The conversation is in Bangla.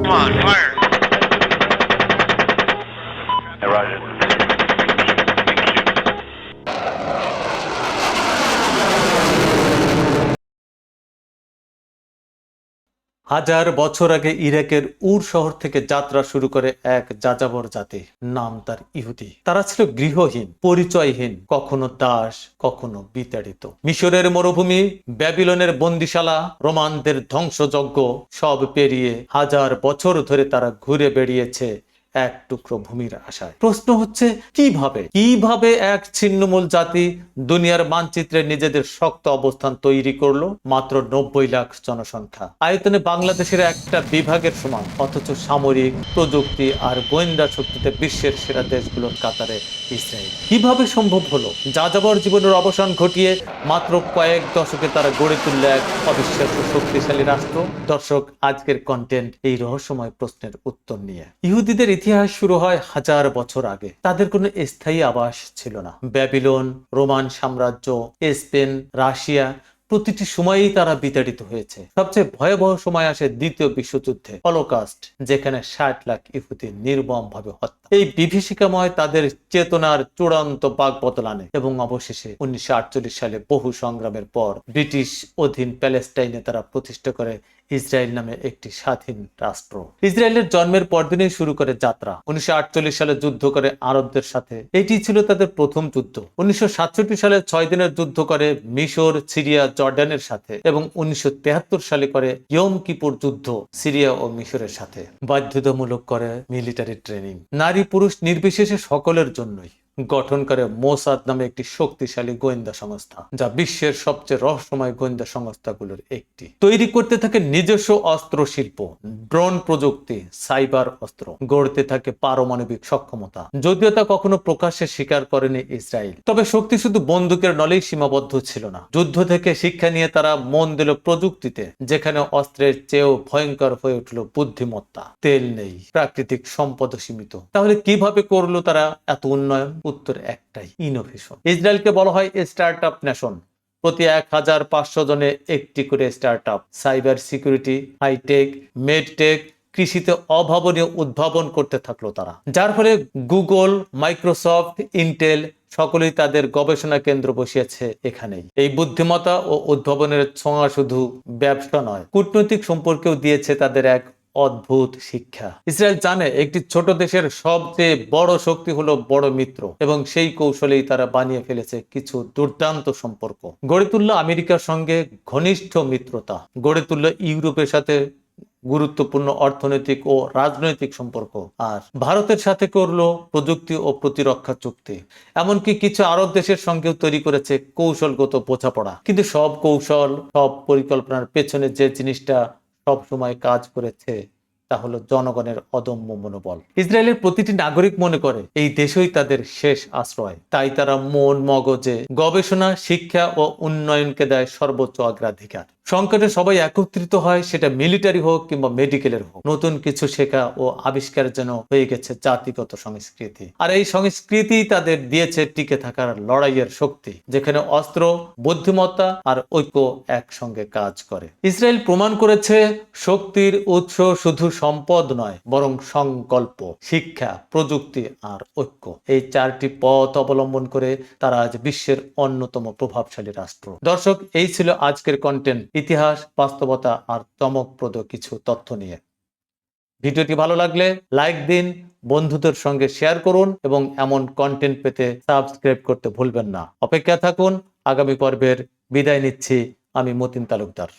Come on, fire. Hey, Roger. হাজার বছর আগে ইরাকের উর শহর থেকে যাত্রা শুরু করে এক যাযাবর জাতি, নাম তার ইহুদি। তারা ছিল গৃহহীন, পরিচয়হীন, কখনো দাস, কখনো বিতাড়িত। মিশরের মরুভূমি, ব্যাবিলনের বন্দিশালা, রোমানদের ধ্বংসযজ্ঞ সব পেরিয়ে হাজার বছর ধরে তারা ঘুরে বেড়িয়েছে এক টুকরো ভূমির আশায়। প্রশ্ন হচ্ছে কিভাবে এক ছিন্নমূল জাতি দুনিয়ার মানচিত্রে নিজেদের শক্ত অবস্থান তৈরি করলো? মাত্র 90 লাখ জনসংখ্যা, আয়তনে বাংলাদেশের একটা বিভাগের সমান, অথচ সামরিক প্রযুক্তি আর গোয়েন্দা শক্তিতে বিশ্বের সেরা দেশগুলোর কাতারে ইসরায়েল। কিভাবে সম্ভব হলো? যাযাবর জীবনের অবসান ঘটিয়ে মাত্র কয়েক দশকে তারা গড়ে তুলল এক অবিশ্বাস্য শক্তিশালী রাষ্ট্র। দর্শক, আজকের কন্টেন্ট এই রহস্যময় প্রশ্নের উত্তর নিয়ে। ইহুদিদের ইতিহাস শুরু হয় হাজার বছর আগে। তাদের কোনো স্থায়ী আবাস ছিল না। ব্যাবিলন, রোমান সাম্রাজ্য, স্পেন, রাশিয়া, প্রতিটি সময়েই তারা বিতাড়িত হয়েছে। সবচেয়ে ভয়াবহ সময় আসে দ্বিতীয় বিশ্বযুদ্ধে, হলোকাস্ট, যেখানে 60 লাখ ইহুদি নির্মমভাবে হত্যা। এই বিভীষিকাময় তাদের চেতনার চূড়ান্ত বাকবদল আনে এবং অবশেষে 1948 সালে বহু সংগ্রামের পর ব্রিটিশ অধীন প্যালেস্টাইনে তারা প্রতিষ্ঠা করে ইসরায়েল নামে একটি স্বাধীন রাষ্ট্র। ইসরায়েলের জন্মের পরদিনই শুরু করে যাত্রা। 1948 সালে যুদ্ধ করে আরবদের সাথে। এটি ছিল তাদের প্রথম যুদ্ধ। 1967 সালে 6 দিনের যুদ্ধ করে মিশর, সিরিয়া, জর্ডানের সাথে এবং 1973 সালে করে ইয়ম কিপুর যুদ্ধ সিরিয়া ও মিশরের সাথে। বাধ্যতামূলক করে মিলিটারি ট্রেনিং, নারী পুরুষ নির্বিশেষে সকলের জন্যই। গঠন করে মোসাদ নামে একটি শক্তিশালী গোয়েন্দা সংস্থা, যা বিশ্বের সবচেয়ে রহস্যময় গোয়েন্দা সংস্থাগুলোর একটি। তৈরি করতে থাকে নিজস্ব অস্ত্র শিল্প, ড্রোন প্রযুক্তি, সাইবার অস্ত্র, গড়তে থাকে পারমাণবিক সক্ষমতা। যদিও তা কখনো প্রকাশ্যে স্বীকার করেনি ইসরায়েল। তবে শক্তি শুধু বন্দুকের নলেই সীমাবদ্ধ ছিল না। যুদ্ধ থেকে শিক্ষা নিয়ে তারা মন দিল প্রযুক্তিতে, যেখানে অস্ত্রের চেয়েও ভয়ঙ্কর হয়ে উঠল বুদ্ধিমত্তা। তেল নেই, প্রাকৃতিক সম্পদ সীমিত। তাহলে কিভাবে করলো তারা এত উন্নয়ন? উত্তর একটাই, ইনোভেশন। ইসরায়েলকে বলা হয় স্টার্ট আপ নেশন। প্রতি 1500 জনে একটি করে startup. Cyber security, hitech, medtech, কৃষিতে অভাবনীয় উদ্ভাবন করতে থাকলো তারা, যার ফলে গুগল, মাইক্রোসফট, ইন্টেল সকলেই তাদের গবেষণা কেন্দ্র বসিয়েছে এখানেই। এই বুদ্ধিমত্তা ও উদ্ভাবনের ছোঁয়া শুধু ব্যবসা নয়, কূটনৈতিক সম্পর্কেও দিয়েছে তাদের এক অদ্ভুত শিক্ষা। ইসরায়েল জানে একটি ছোট দেশের সবচেয়ে বড় শক্তি হলো বড় মিত্র, এবং সেই কৌশলেই তারা বানিয়ে ফেলেছে কিছু দুর্দান্ত সম্পর্ক। গড়ে তুলল আমেরিকার সঙ্গে ঘনিষ্ঠ মিত্রতা, গড়ে তুলল ইউরোপের সাথে গুরুত্বপূর্ণ অর্থনৈতিক ও রাজনৈতিক সম্পর্ক, আর ভারতের সাথে করলো প্রযুক্তি ও প্রতিরক্ষা চুক্তি। এমনকি কিছু আরব দেশের সঙ্গেও তৈরি করেছে কৌশলগত বোঝাপড়া। কিন্তু সব কৌশল, সব পরিকল্পনার পেছনে যে জিনিসটা সব সময় কাজ করেছে তা হলো জনগণের অদম্য মনোবল। ইসরায়েলের প্রতিটি নাগরিক মনে করে এই দেশই তাদের শেষ আশ্রয়। তাই তারা মন মগজে গবেষণা, শিক্ষা ও উন্নয়নকে দেয় সর্বোচ্চ অগ্রাধিকার। সংকটে সবাই একত্রিত হয়, সেটা মিলিটারি হোক কিংবা মেডিকেলের হোক। নতুন কিছু শেখা ও আবিষ্কারের জন্য হয়ে গেছে জাতিগত সংস্কৃতি। আর এই সংস্কৃতি তাদের দিয়েছে টিকে থাকার লড়াইয়ের শক্তি, যেখানে অস্ত্র, বুদ্ধিমত্তা আর ঐক্য একসঙ্গে কাজ করে। ইসরায়েল প্রমাণ করেছে শক্তির উৎস শুধু সম্পদ নয়, বরং সংকল্প, শিক্ষা, প্রযুক্তি আর ঐক্য। এই 4টি পথ অবলম্বন করে তারা আজ বিশ্বের অন্যতম প্রভাবশালী রাষ্ট্র। দর্শক, এই ছিল আজকের কন্টেন্ট, ইতিহাস, বাস্তবতা আর চমকপ্রদ কিছু তথ্য নিয়ে। ভিডিওটি ভালো লাগলে লাইক দিন, বন্ধুদের সঙ্গে শেয়ার করুন এবং এমন কন্টেন্ট পেতে সাবস্ক্রাইব করতে ভুলবেন না। অপেক্ষা থাকুন আগামী পর্বের। বিদায় নিচ্ছি আমি মতিন তালুকদার।